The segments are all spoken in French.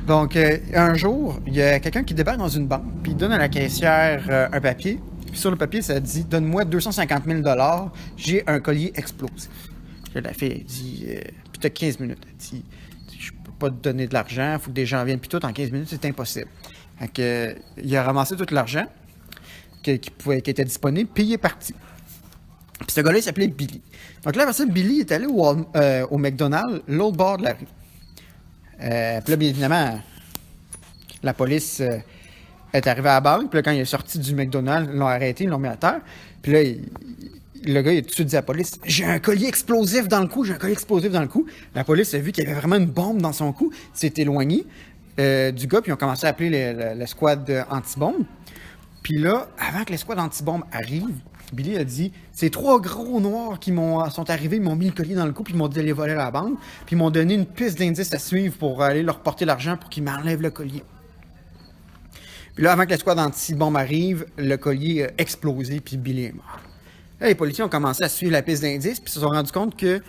Donc, un jour, il y a quelqu'un qui débarque dans une banque, puis il donne à la caissière un papier. Puis sur le papier, ça dit « Donne-moi 250 000 $, j'ai un collier explosif. » La fille, elle dit « Puis t'as 15 minutes. » Elle dit « Je peux pas te donner de l'argent, il faut que des gens viennent, puis tout, en 15 minutes, c'est impossible. » Fait que, il a ramassé tout l'argent qui était disponible, puis il est parti. Puis ce gars-là, il s'appelait Billy. Donc là, après ça, Billy est allé au McDonald's, l'autre bord de la rue. Puis là, bien évidemment, la police est arrivée à la banque. Puis là, quand il est sorti du McDonald's, ils l'ont arrêté, ils l'ont mis à terre. Puis là, le gars, il a tout de suite dit à la police « J'ai un collier explosif dans le cou, j'ai un collier explosif dans le cou. » La police a vu qu'il y avait vraiment une bombe dans son cou, s'est éloignée du gars, puis ils ont commencé à appeler l'escouade anti-bombe. Puis là, avant que l'escouade anti-bombe arrive, Billy a dit « C'est 3 gros noirs qui sont arrivés, ils m'ont mis le collier dans le cou, puis ils m'ont dit d'aller voler la banque, puis ils m'ont donné une piste d'indice à suivre pour aller leur porter l'argent pour qu'ils m'enlèvent le collier. » Puis là, avant que l'escouade anti-bombe arrive, le collier a explosé, puis Billy est mort. Là, les policiers ont commencé à suivre la piste d'indice, puis ils se sont rendus compte que,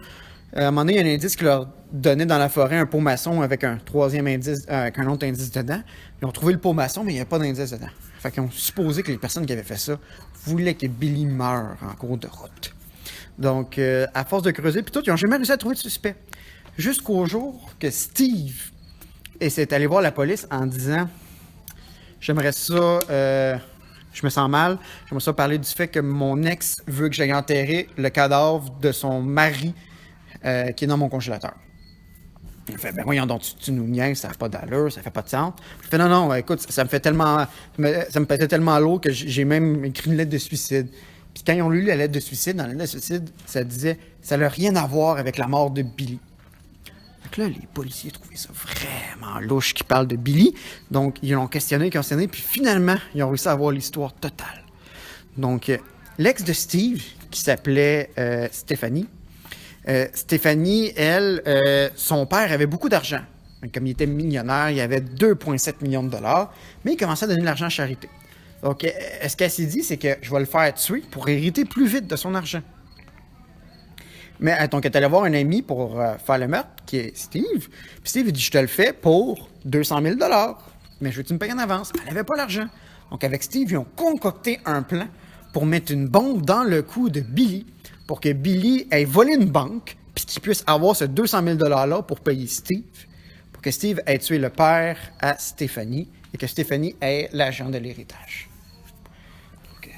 à un moment donné, il y a un indice qui leur donnait dans la forêt un pot maçon avec un troisième indice, avec un autre indice dedans. Ils ont trouvé le pot maçon, mais il n'y avait pas d'indice dedans. Fait qu'ils ont supposé que les personnes qui avaient fait ça voulaient que Billy meure en cours de route. Donc, à force de creuser, puis tout, ils n'ont jamais réussi à trouver de suspect. Jusqu'au jour que Steve s'est allé voir la police en disant « J'aimerais ça, je me sens mal, j'aimerais ça parler du fait que mon ex veut que j'aille enterrer le cadavre de son mari qui est dans mon congélateur. » Il fait, ben voyons donc, tu nous niaises, ça n'a pas d'allure, ça fait pas de sens. Je fais, non, écoute, ça me fait tellement, ça me pète tellement lourd que j'ai même écrit une lettre de suicide. Puis quand ils ont lu la lettre de suicide, dans la lettre de suicide, ça disait, ça n'a rien à voir avec la mort de Billy. Donc là, les policiers trouvaient ça vraiment louche qu'ils parlent de Billy. Donc, ils l'ont questionné, puis finalement, ils ont réussi à avoir l'histoire totale. Donc, l'ex de Steve, qui s'appelait Stéphanie, Stéphanie, elle, son père avait beaucoup d'argent. Comme il était millionnaire, il avait 2,7 millions de dollars, mais il commençait à donner de l'argent à charité. Donc, ce qu'elle s'est dit, c'est que je vais le faire tuer pour hériter plus vite de son argent. Mais donc, elle est allée voir un ami pour faire le meurtre, qui est Steve. Puis Steve, il dit, je te le fais pour 200 000 $. Mais je veux que tu me payes en avance. Elle n'avait pas l'argent. Donc, avec Steve, ils ont concocté un plan pour mettre une bombe dans le cou de Billy, pour que Billy ait volé une banque, puis qu'il puisse avoir ce 200 000 $-là pour payer Steve, pour que Steve ait tué le père à Stéphanie, et que Stéphanie ait l'argent de l'héritage. Donc,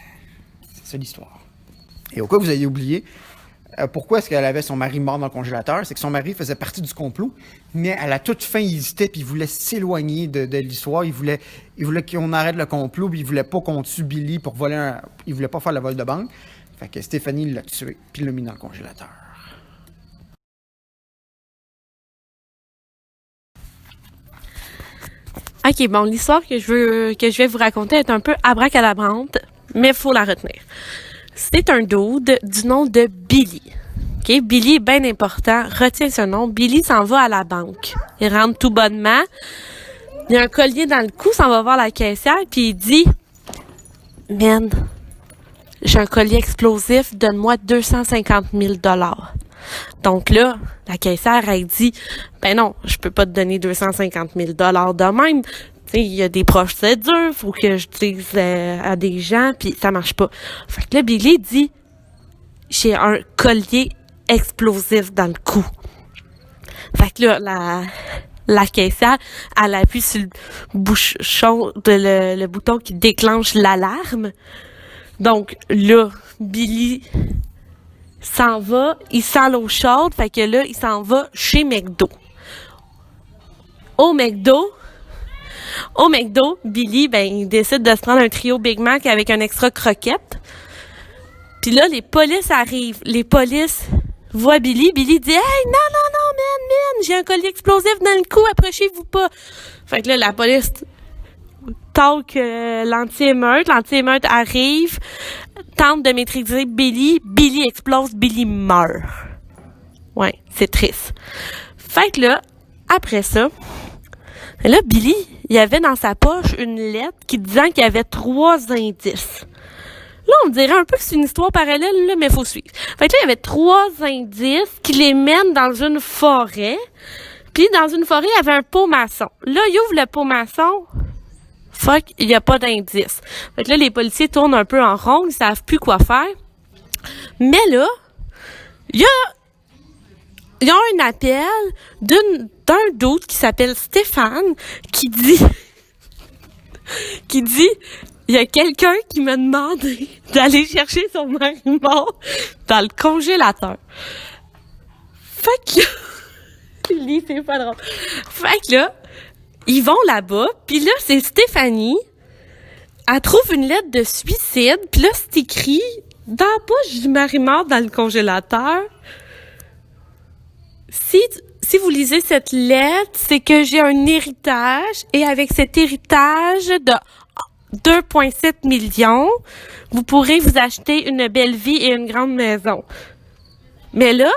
c'est ça l'histoire. Et au cas où vous ayez oublié, pourquoi est-ce qu'elle avait son mari mort dans le congélateur? C'est que son mari faisait partie du complot, mais à la toute fin, il hésitait, puis il voulait s'éloigner de l'histoire. Il voulait qu'on arrête le complot, puis il voulait pas qu'on tue Billy pour voler il voulait pas faire le vol de banque. Fait que Stéphanie l'a tué, puis l'a mis dans le congélateur. OK, bon, l'histoire que je vais vous raconter est un peu abracadabrante, mais il faut la retenir. C'est un dude du nom de Billy. OK? Billy est bien important. Retiens ce nom. Billy s'en va à la banque. Il rentre tout bonnement. Il a un collier dans le cou, s'en va voir la caissière, puis il dit « Man, j'ai un collier explosif, donne-moi 250 000 $. Donc là, la caissière, elle dit « Ben non, je peux pas te donner 250 000 $ de même. » Il y a des procédures, faut que je dise à des gens, puis ça marche pas. Fait que là, Billy dit « J'ai un collier explosif dans le cou. » Fait que là, la caissière, elle appuie sur le bouchon, le bouton qui déclenche l'alarme. Donc là, Billy s'en va, il sent l'eau chaude, fait que là, il s'en va chez McDo. Au McDo, Billy, il décide de se prendre un trio Big Mac avec un extra croquette. Puis là, les polices arrivent. Les polices voient Billy. Billy dit « Hey, non, man, j'ai un collier explosif dans le cou, approchez-vous pas. » Fait que là, la police talk l'anti-émeute. L'anti-émeute arrive, tente de maîtriser Billy. Billy explose, Billy meurt. Ouais, c'est triste. Fait que là, après ça, là, Billy, il avait dans sa poche une lettre qui disait qu'il y avait 3 indices. Là, on dirait un peu que c'est une histoire parallèle, là, mais il faut suivre. Fait que là, il y avait 3 indices qui les mènent dans une forêt. Puis dans une forêt, il y avait un pot maçon. Là, il ouvre le pot maçon. Fuck, il n'y a pas d'indice. Fait que là, les policiers tournent un peu en rond, ils savent plus quoi faire. Mais là, il y a un appel d'un d'autre qui s'appelle Stéphane qui dit il y a quelqu'un qui m'a demandé d'aller chercher son mari mort dans le congélateur. Fait que Lily, c'est pas drôle. Fait que là, ils vont là-bas, puis là, c'est Stéphanie. Elle trouve une lettre de suicide, puis là, c'est écrit dans la poche du mari mort dans le congélateur. Si vous lisez cette lettre, c'est que j'ai un héritage, et avec cet héritage de 2,7 millions, vous pourrez vous acheter une belle vie et une grande maison. Mais là,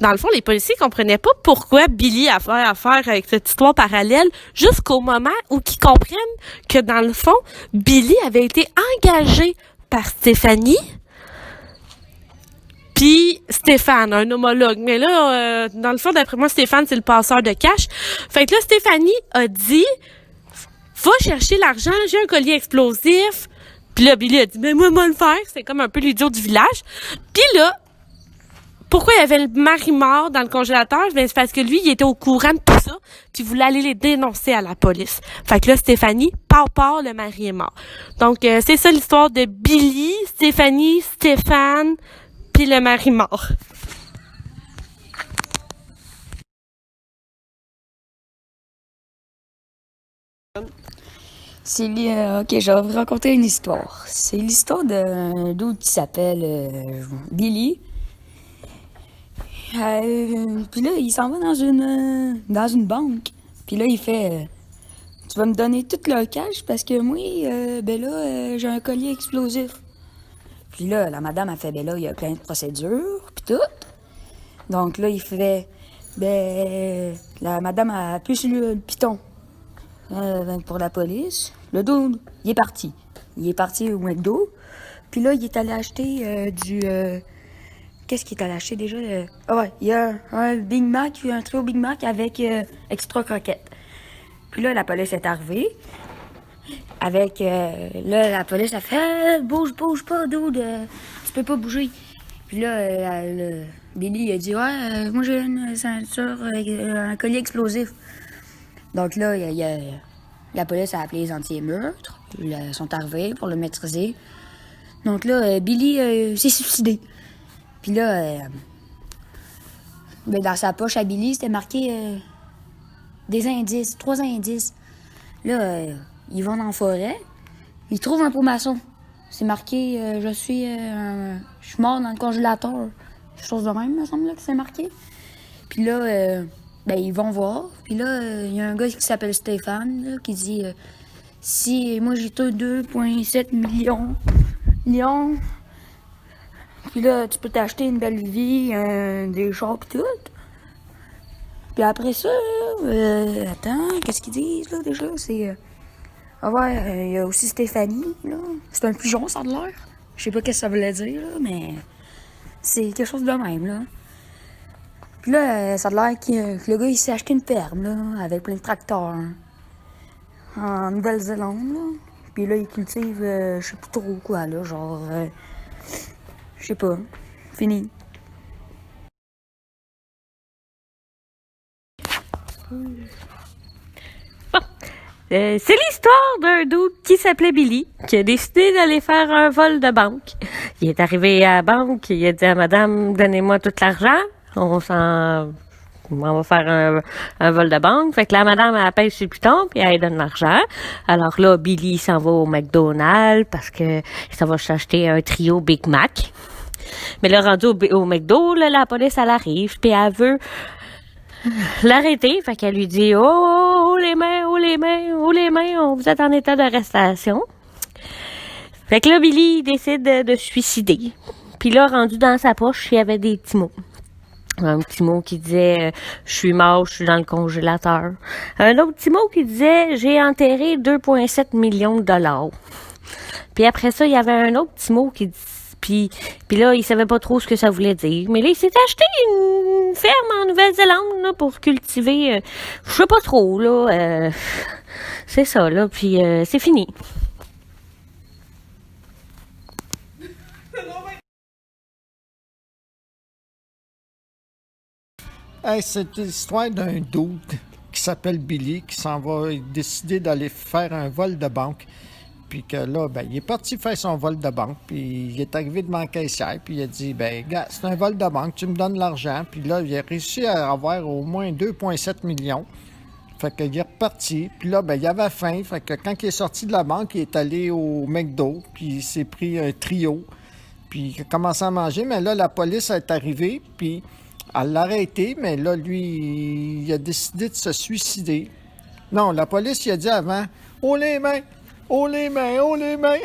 dans le fond, les policiers comprenaient pas pourquoi Billy a fait affaire avec cette histoire parallèle jusqu'au moment où ils comprennent que, dans le fond, Billy avait été engagé par Stéphanie puis Stéphane, un homologue. Mais là, dans le fond, d'après moi, Stéphane, c'est le passeur de cash. Fait que là, Stéphanie a dit « Va chercher l'argent, j'ai un collier explosif. » Puis là, Billy a dit « Mais moi le faire. » C'est comme un peu l'idiot du village. Puis là, pourquoi il y avait le mari mort dans le congélateur? Ben, c'est parce que lui, il était au courant de tout ça, puis il voulait aller les dénoncer à la police. Fait que là, Stéphanie, part, le mari est mort. Donc, c'est ça l'histoire de Billy, Stéphanie, Stéphane, puis le mari mort. Ok, je vais vous raconter une histoire. C'est l'histoire d'un dude qui s'appelle Billy. Puis là, il s'en va dans une banque. Puis là, il fait tu vas me donner tout le cash parce que moi, j'ai un collier explosif. Puis là, la madame a fait ben là, il y a plein de procédures, puis tout. Donc là, il fait la madame a appuyé sur le piton pour la police. Le dude, il est parti. Il est parti au McDo. Puis là, il est allé acheter qu'est-ce qu'il est allé acheter déjà? Il y a un Big Mac, un trio Big Mac avec extra croquettes. Puis là, la police est arrivée. Là, la police a fait bouge pas, dude, tu peux pas bouger. Puis là, Billy a dit moi j'ai une ceinture, un collier explosif. Donc là, la police a appelé les anti-émeutes. Ils sont arrivés pour le maîtriser. Donc là, Billy s'est suicidé. Puis là, dans sa poche à Billy, c'était marqué des indices, 3 indices. Là, ils vont dans la forêt, ils trouvent un pot maçon. C'est marqué je suis mort dans le congélateur. Quelque chose de même, me semble, là, que c'est marqué. Puis là, ils vont voir. Puis là, il y a un gars qui s'appelle Stéphane, là, qui dit si moi j'ai 2,7 millions, puis là, tu peux t'acheter une belle vie, des chars pis tout. Puis après ça, attends, qu'est-ce qu'ils disent, là, déjà? C'est... il y a aussi Stéphanie, là. C'est un pigeon, ça a l'air. Je sais pas qu'est-ce que ça voulait dire, là, mais... C'est quelque chose de même, là. Puis là, ça a l'air que le gars, il s'est acheté une ferme, là, avec plein de tracteurs. En Nouvelle-Zélande, là. Puis là, il cultive, je sais plus trop quoi, là, genre... je sais pas. Fini. Bon. C'est l'histoire d'un dude qui s'appelait Billy, qui a décidé d'aller faire un vol de banque. Il est arrivé à la banque, il a dit à madame, donnez-moi tout l'argent. On va faire un vol de banque. Fait que la madame, elle pèse sur le piton, puis elle donne l'argent. Alors là, Billy s'en va au McDonald's parce que ça va s'acheter un trio Big Mac. Mais là, rendu au McDo, là, la police, elle arrive, puis elle veut l'arrêter. Fait qu'elle lui dit « Oh, les mains, vous êtes en état d'arrestation. » Fait que là, Billy décide de se suicider. Puis là, rendu dans sa poche, il y avait des petits mots. Un petit mot qui disait « Je suis mort, je suis dans le congélateur ». Un autre petit mot qui disait « J'ai enterré 2,7 millions de dollars ». Puis après ça, il y avait un autre petit mot qui Puis là, il savait pas trop ce que ça voulait dire. Mais là, il s'est acheté une ferme en Nouvelle-Zélande là, pour cultiver, je sais pas trop, là. C'est ça, là. Puis c'est fini. Hey, c'est l'histoire d'un dude qui s'appelle Billy qui s'en va décider d'aller faire un vol de banque. Puis que là, ben, il est parti faire son vol de banque. Puis il est arrivé devant la caissière. Puis il a dit, ben, gars, c'est un vol de banque, tu me donnes l'argent. Puis là, il a réussi à avoir au moins 2,7 millions. Fait qu'il est reparti. Puis là, ben, il avait faim. Fait que quand il est sorti de la banque, il est allé au McDo. Puis il s'est pris un trio. Puis il a commencé à manger. Mais là, la police est arrivée. Puis elle l'a arrêté. Mais là, lui, il a décidé de se suicider. Non, la police, il a dit avant, oh les mains! Oh les mains, oh les mains!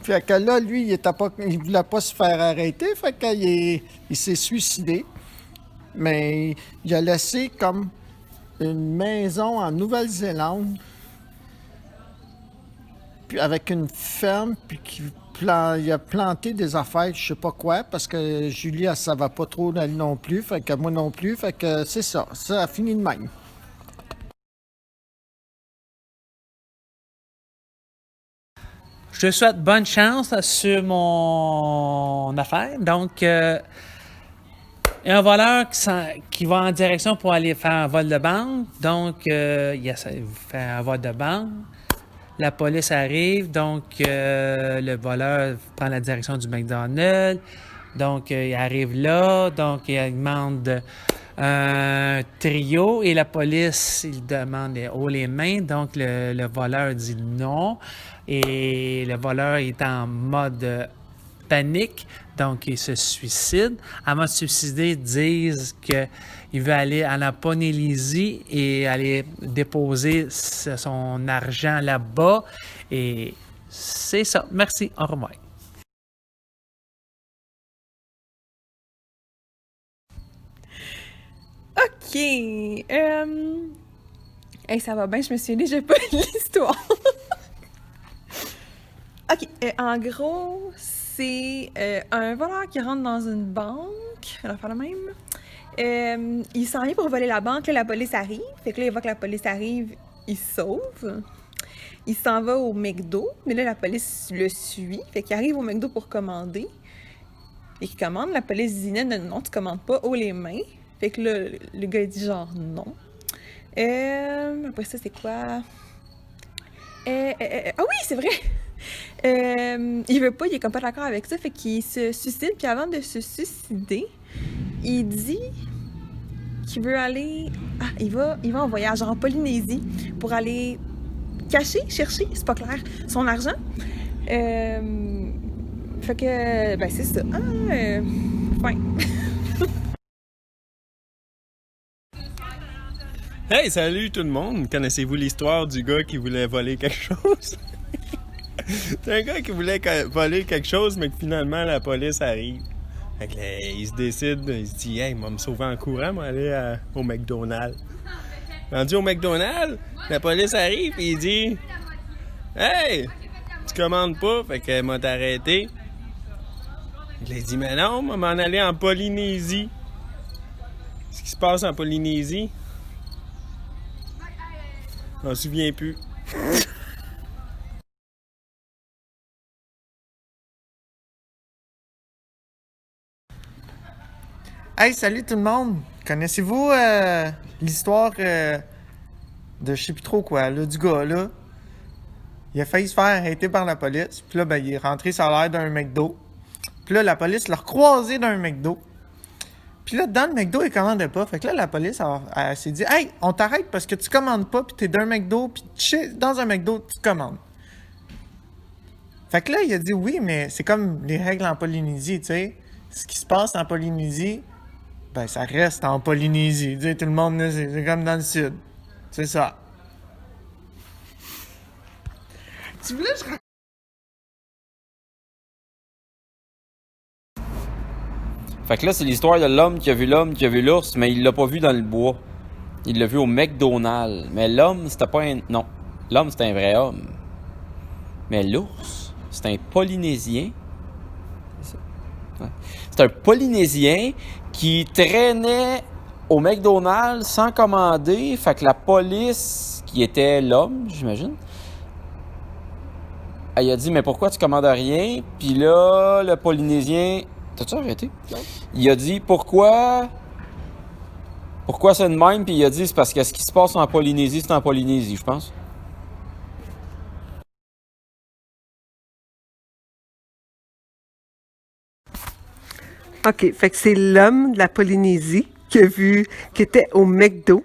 Fait que là, lui, il voulait pas se faire arrêter, fait qu'il s'est suicidé. Mais il a laissé comme une maison en Nouvelle-Zélande, puis avec une ferme, puis il a planté des affaires, je sais pas quoi, parce que Julie, elle savait pas trop elle non plus, fait que moi non plus, fait que c'est ça. Ça a fini de même. Je te souhaite bonne chance sur mon affaire. Donc, il y a un voleur qui va en direction pour aller faire un vol de banque. Donc, il essaie de faire un vol de banque. La police arrive. Donc, le voleur prend la direction du McDonald's. Donc, il arrive là. Donc, il demande un trio. Et la police, il demande haut les mains. Donc, le voleur dit non. Et le voleur est en mode panique, donc il se suicide. Avant de se suicider, ils disent qu'il veut aller à la Polynésie et aller déposer son argent là-bas. Et c'est ça. Merci. Au revoir. OK. Hey, ça va bien, je me suis déjà pas l'histoire. OK. En gros, c'est un voleur qui rentre dans une banque. On va faire le même. Il s'en vient pour voler la banque. Là, la police arrive. Fait que là, il voit que la police arrive, il se sauve. Il s'en va au McDo. Mais là, la police le suit. Fait qu'il arrive au McDo pour commander. Et qu'il commande. La police dit non, tu commandes pas. Haut les mains. Fait que là, le gars, il dit genre non. Après ça, c'est quoi? Ah oui, c'est vrai! Il veut pas, il est comme pas d'accord avec ça, fait qu'il se suicide. Puis avant de se suicider, il dit qu'il veut aller... Ah, il va en voyage en Polynésie pour aller chercher, c'est pas clair, son argent. Fait que, ben c'est ça. Fin. Hey, salut tout le monde! Connaissez-vous l'histoire du gars qui voulait voler quelque chose? C'est un gars qui voulait voler quelque chose, mais que finalement la police arrive. Fait que là, il se décide, il se dit, hey, il va me sauver en courant, il va aller au McDonald's. Rendu au McDonald's, la police arrive et il dit, hey, tu commandes pas, fait qu'elle m'a arrêté. Il a dit, mais non, on va m'en aller en Polynésie. Ce qui se passe en Polynésie, je m'en souviens plus. Hey, salut tout le monde! Connaissez-vous l'histoire de je sais plus trop quoi, là, du gars, là? Il a failli se faire arrêter par la police. Puis là, ben, il est rentré sur l'air d'un McDo. Puis là, la police l'a recroisé dans un McDo. Puis là, dans le McDo, il commandait pas. Fait que là, la police, elle s'est dit, hey, on t'arrête parce que tu commandes pas, puis t'es d'un McDo, puis dans un McDo, tu commandes. Fait que là, il a dit, oui, mais c'est comme les règles en Polynésie, tu sais. Ce qui se passe en Polynésie, ben, ça reste en Polynésie. Tu sais, tout le monde, là, c'est comme dans le sud. C'est ça. Tu voulais que je... Fait que là, c'est l'histoire de l'homme qui a vu l'ours, mais il l'a pas vu dans le bois. Il l'a vu au McDonald's. Mais l'homme, c'était pas un... Non. L'homme, c'était un vrai homme. Mais l'ours, c'est un Polynésien C'est un Polynésien qui traînait au McDonald's sans commander. Fait que la police, qui était l'homme, j'imagine, elle a dit, mais pourquoi tu commandes rien? Puis là, le Polynésien... T'as-tu arrêté? Non. Il a dit, pourquoi c'est de même? Puis il a dit, c'est parce que ce qui se passe en Polynésie, c'est en Polynésie, je pense. OK, fait que c'est l'homme de la Polynésie qui était au McDo,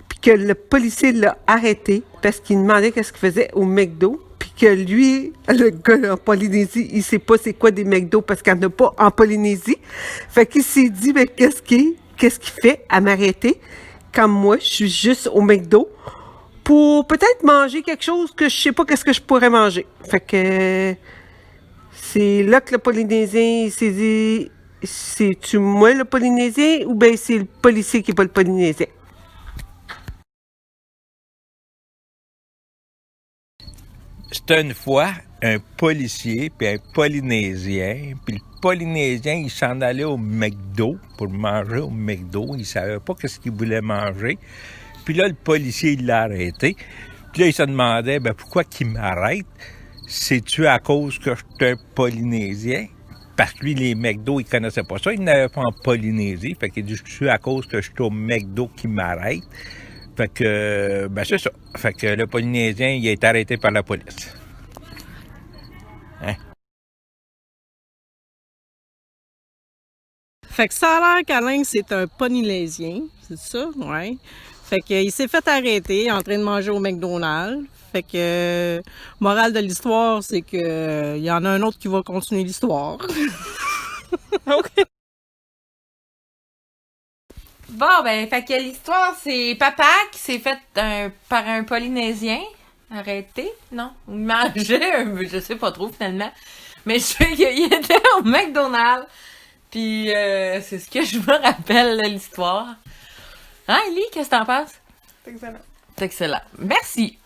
puis que le policier l'a arrêté parce qu'il demandait qu'est-ce qu'il faisait au McDo, puis que lui, le gars en Polynésie, il sait pas c'est quoi des McDo parce qu'il n'y en a pas en Polynésie. Fait qu'il s'est dit, mais qu'est-ce qu'il fait à m'arrêter quand moi, je suis juste au McDo pour peut-être manger quelque chose que je sais pas qu'est-ce que je pourrais manger. Fait que c'est là que le Polynésien il s'est dit, c'est-tu moi le Polynésien ou bien c'est le policier qui est pas le Polynésien? C'était une fois un policier puis un Polynésien, puis le Polynésien, il s'en allait au McDo pour manger au McDo. Il savait pas qu'est-ce qu'il voulait manger. Puis là, le policier, il l'a arrêté. Puis là, il se demandait, pourquoi qu'il m'arrête? C'est-tu à cause que je suis un Polynésien? Parce que lui, les McDo, il connaissait pas ça. Il n'avait pas en Polynésie. Fait qu'il dit, c'est à cause que je suis au McDo qui m'arrête. Fait que, c'est ça. Fait que le Polynésien, il a été arrêté par la police. Hein? Fait que ça a l'air qu'Alain, c'est un Polynésien. C'est ça? Ouais. Fait qu'il s'est fait arrêter en train de manger au McDonald's. Fait que, morale de l'histoire, c'est que y en a un autre qui va continuer l'histoire. OK. Bon, fait que l'histoire, c'est papa qui s'est fait par un Polynésien. Arrêté, non? Il mangeait, je sais pas trop finalement. Mais je sais qu'il était au McDonald's. Puis c'est ce que je me rappelle de l'histoire. Hein, Ellie, qu'est-ce que t'en penses? C'est excellent. C'est excellent. Merci.